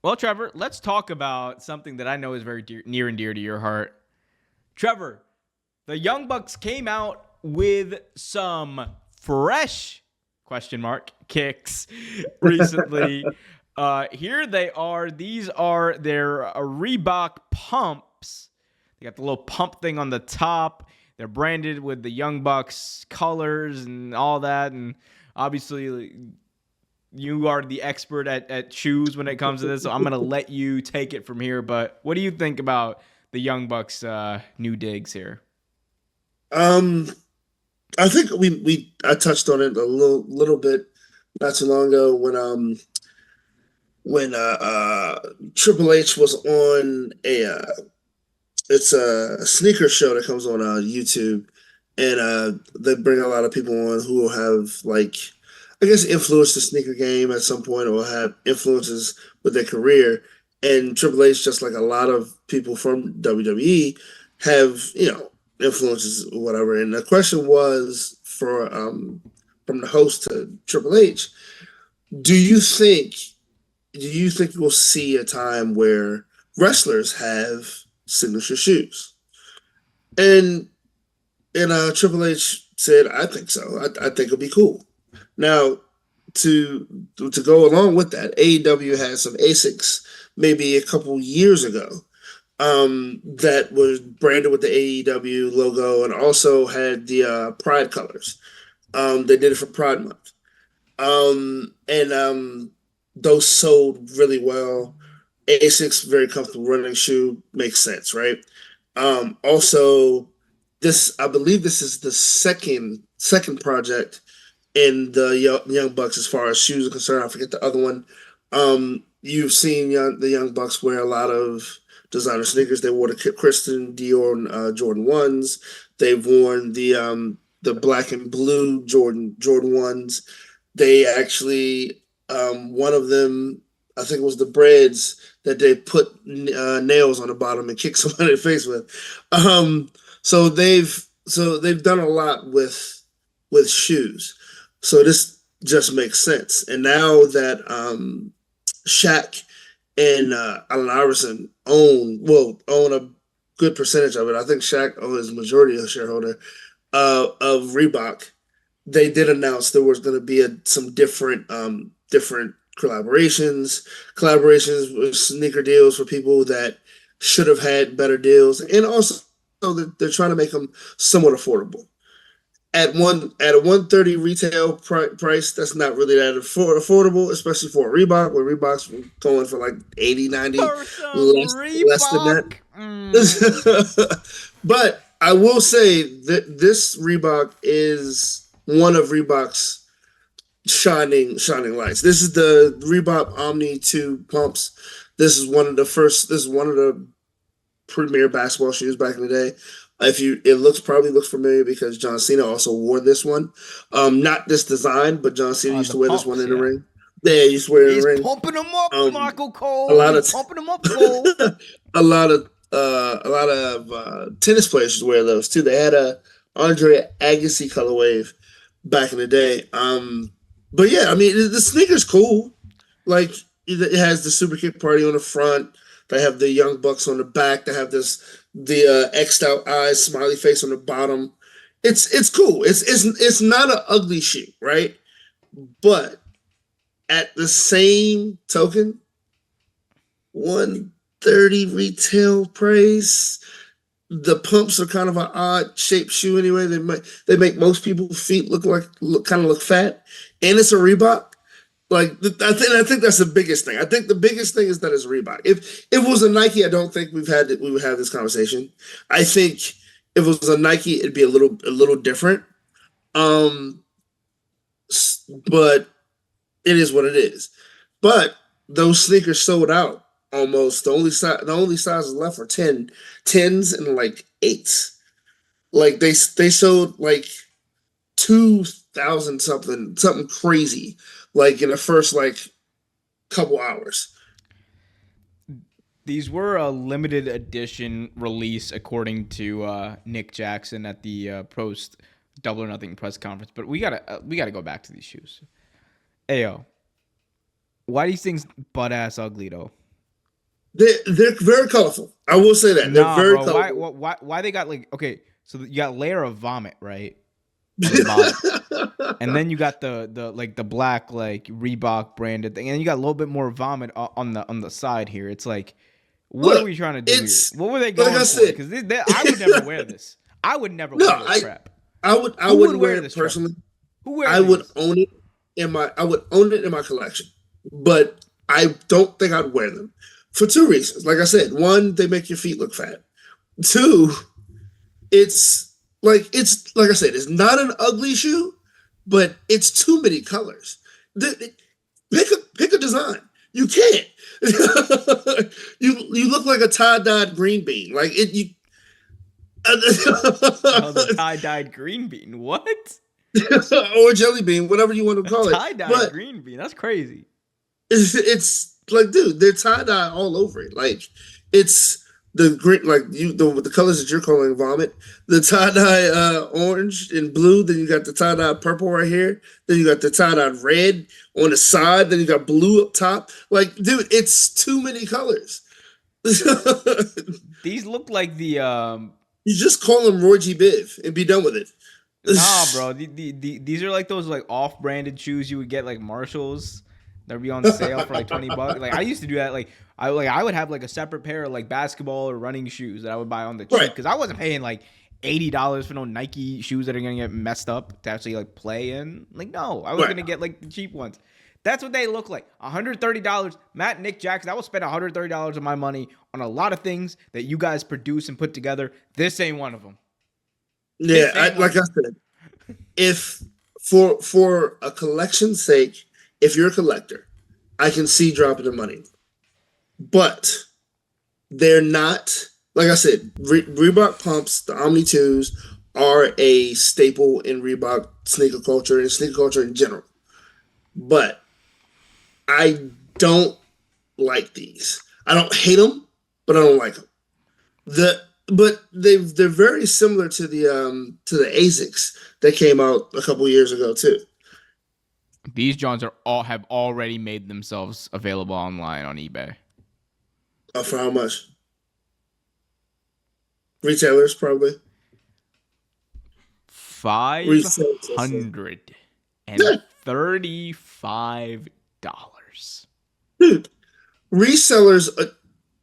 Well, Trevor, let's talk about something that I know is very near and dear to your heart. Trevor, the Young Bucks came out with some fresh question mark kicks recently. Here they are. These are their Reebok pumps. They got the little pump thing on the top. They're branded with the Young Bucks colors and all that. And obviously, you are the expert at shoes when it comes to this, so I'm going to let you take it from here. But what do you think about the Young Bucks new digs here? Um, I think I touched on it a little bit not too long ago when Triple H was on it's a sneaker show that comes on YouTube, and they bring a lot of people on who have like I guess influenced the sneaker game at some point or have influences with their career. And Triple H, just like a lot of people from WWE, have influences or whatever. And the question was for from the host to Triple H, do you think do you think we'll see a time where wrestlers have signature shoes? And Triple H said, I think so. I think it'll be cool. Now, to go along with that, AEW has some Asics maybe a couple years ago that was branded with the AEW logo and also had the Pride colors. They did it for Pride Month, and those sold really well. Asics, very comfortable running shoe, makes sense, right? Also, this I believe this is the second project in the Young Bucks as far as shoes are concerned. I forget the other one. You've seen the Young Bucks wear a lot of designer sneakers. They wore the Christian Dior Jordan ones. They've worn the black and blue Jordan ones. They actually one of them, I think it was the breads that they put nails on the bottom and kick somebody in the face with. Um, so they've done a lot with shoes. So this just makes sense. And now that Shaq and Allen Iverson own a good percentage of it. I think Shaq owns majority of shareholder of Reebok. They did announce there was going to be some different collaborations with sneaker deals for people that should have had better deals, and also they're trying to make them somewhat affordable at a 130 retail price. That's not really that affordable, especially for a Reebok, where Reebok's going for like 80, 90, For some less than that. Reebok. Mm. But I will say that this Reebok is one of Reebok's shining lights. This is the Reebok Omni 2 pumps. This is one of the premier basketball shoes back in the day. If you, it looks probably looks familiar because John Cena also wore this one. Not this design, but John Cena used The to wear this one pumps, in the yeah. ring. Yeah, he used to wear it in He's the ring. pumping them up, Um, Michael a Cole. lot He's of pumping them up, Cole. a lot of tennis players used to wear those too. They had a Andre Agassi colorway back in the day. But yeah, I mean the sneaker's cool. Like it has the Super Kick Party on the front. They have the Young Bucks on the back. They have the X'd out eyes, smiley face on the bottom. It's cool. It's not an ugly shoe, right? But at the same token, 130 retail price. The pumps are kind of an odd shaped shoe anyway. They make most people's feet look fat, and it's a Reebok. Like I think that's the biggest thing. I think the biggest thing is that it's Reebok. If it was a Nike, I don't think we would have this conversation. I think if it was a Nike, it'd be a little different. Um, but it is what it is. But those sneakers sold out almost. The only sizes left are tens and like eights. Like they sold like 2,000 something crazy like in the first like couple hours. These were a limited edition release, according to Nick Jackson at the post Double or Nothing press conference. But we gotta go back to these shoes. Ayo, why do these things butt ass ugly though? They're very colorful. I will say that they're Nah, very bro. Why? colorful. Why they got like okay? So you got layer of vomit right on the bottom, and then you got the like the black like Reebok branded thing, and you got a little bit more vomit on the side here. It's like, what are Look, we trying to do here? it's What were they like I going for? said. Because I would never wear this. I would never No, wear this crap. I Who would wouldn't wear wear it this, Trevor? personally. Who wears I would these? own it I would own it in my collection, but I don't think I'd wear them for two reasons. Like I said, one, they make your feet look fat. Two, it's like I said, it's not an ugly shoe, but it's too many colors. Pick a design. You can't. You look like a tie dyed green bean. Like it you. Oh, the tie-dyed green bean. What? Or jelly bean, whatever you want to A call it. tie-dyed But green bean. That's crazy. it's like, dude, they're tie dye all over it. Like it's the green, like the colors that you're calling vomit, the tie dye orange and blue. Then you got the tie dye purple right here. Then you got the tie dye red on the side. Then you got blue up top. Like, dude, it's too many colors. You These look like the just call them Roy G. Biv and be done with it. nah, bro. These are like those like off-branded shoes you would get like Marshalls. They'd be on sale for like $20. Like I used to do that. Like I would have like a separate pair of like basketball or running shoes that I would buy on the cheap Right. because I wasn't paying like $80 for no Nike shoes that are gonna get messed up to actually like play in. Like no, I was Right. gonna get like the cheap ones. That's what they look like. $130. Matt, Nick, Jackson. I will spend $130 of my money on a lot of things that you guys produce and put together. This ain't one of them. Yeah, This ain't one like of I them. said, if for a collection's sake, if you're a collector, I can see dropping the money. But they're not, like I said, Reebok pumps, the Omni 2s are a staple in Reebok sneaker culture and sneaker culture in general. But I don't like these. I don't hate them, but I don't like them. They're very similar to the Asics that came out a couple years ago too. These Johns are all have already made themselves available online on eBay. For how much? Retailers probably. Five Resales, I said. hundred and $35. Dude, resellers.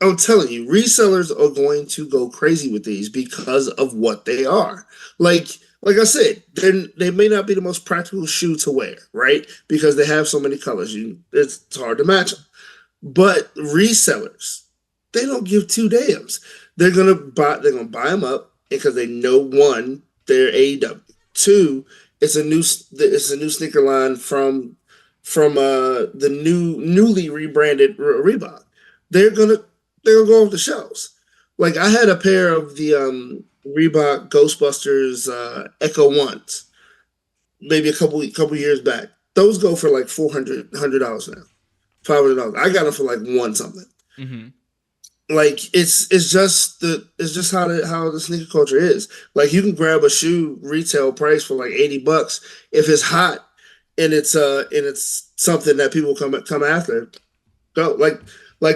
I'm telling you, resellers are going to go crazy with these because of what they are. Like, like I said, they may not be the most practical shoe to wear, right? Because they have so many colors. It's hard to match them. But resellers, they don't give two damns. They're gonna buy them up because they know, one, they're AEW. Two, it's a new sneaker line from the newly rebranded Reebok. They're gonna they're gonna go off the shelves. Like I had a pair of the Reebok Ghostbusters Echo ones, maybe a couple years back. Those go for like $400 now, $500. I got them for like one something. Mm-hmm. Like it's just how the sneaker culture is. Like you can grab a shoe retail price for like $80 if it's hot and it's something that people come after. Go like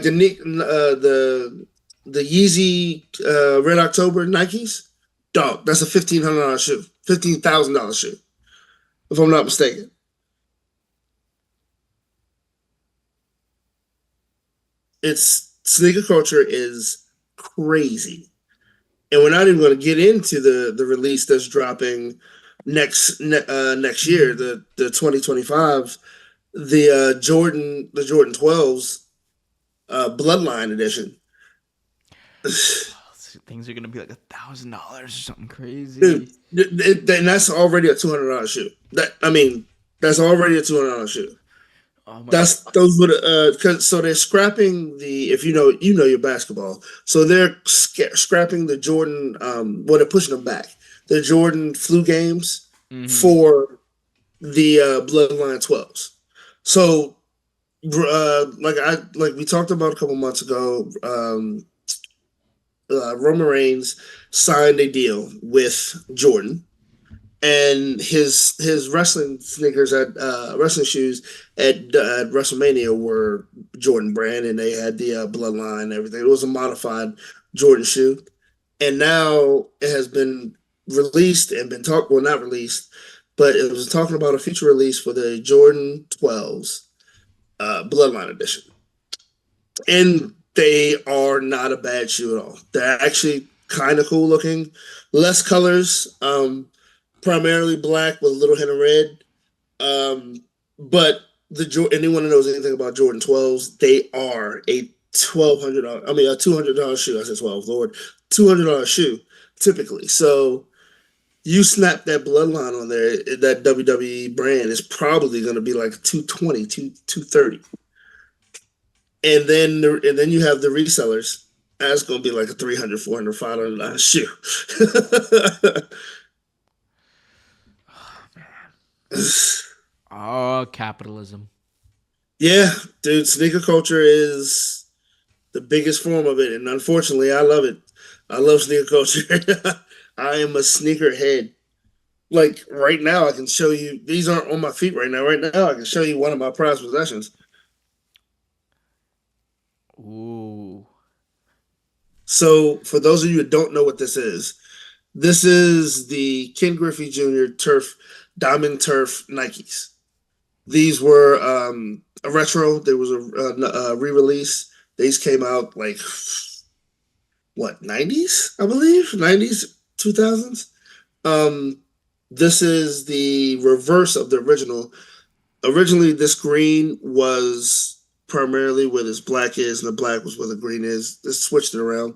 the Yeezy Red October Nikes. Dog, that's a $1,500 shoe, $15,000 shoe, if I'm not mistaken. It's sneaker culture is crazy, and we're not even going to get into the release that's dropping next year, the 2025, the Jordan 12s Bloodline edition. Things are gonna be like $1,000 or something Dude, crazy. and that's already a $200 shoe. I mean, that's already a $200 shoe. Oh my god. That's those would cause so they're scrapping the if you know your basketball. So they're scrapping the Jordan well they're pushing them back. The Jordan flu games Mm-hmm. for the Bloodline 12s. So like we talked about a couple months ago, Roman Reigns signed a deal with Jordan, and his wrestling sneakers at wrestling shoes at WrestleMania were Jordan brand, and they had the bloodline and everything. It was a modified Jordan shoe, and now it has been released and been talked. Well, not released, but it was talking about a future release for the Jordan 12s Bloodline edition, and they are not a bad shoe at all. They're actually kind of cool looking, less colors. Primarily black with a little hint of red. But anyone who knows anything about Jordan 12s, they are a $1,200. I mean, a $200 shoe. I said 12, Lord, $200 shoe typically. So you snap that bloodline on there, that WWE brand is probably going to be like 220, 230. And then you have the resellers. That's going to be like a 300, 400, $500 shoe. Oh, capitalism. Yeah, dude, sneaker culture is the biggest form of it, and unfortunately, I love it. I love sneaker culture. I am a sneaker head. Like right now, I can show you. These aren't on my feet right now. Right now, I can show you one of my prized possessions. Ooh. So, for those of you who don't know what this is the Ken Griffey Jr. Turf Diamond Turf Nikes. These were a retro. There was a re-release. These came out like what 90s, I believe, 90s, 2000s. Um, this is the reverse of the original. Originally, this green was primarily where this black is, and the black was where the green is. They switched it around.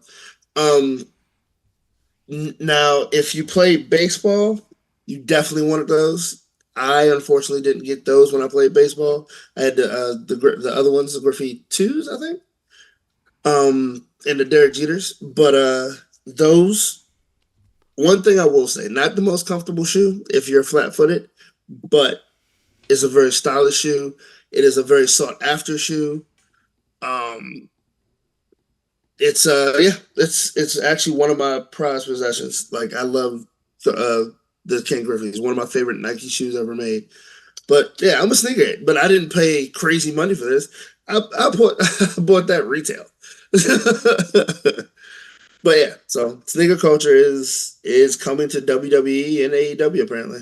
Um, Now, if you play baseball, you definitely wanted those. I unfortunately didn't get those when I played baseball. I had the other ones, the Griffey twos, I think, and the Derek Jeters. But those, one thing I will say, not the most comfortable shoe if you're flat footed, but it's a very stylish shoe. It is a very sought after shoe. Um, it's actually one of my prized possessions. Like I love the Ken Griffey. It's one of my favorite Nike shoes ever made. But yeah, I'm a sneakerhead. But I didn't pay crazy money for this. I bought I bought that retail. But yeah, so sneaker culture is coming to WWE and AEW apparently.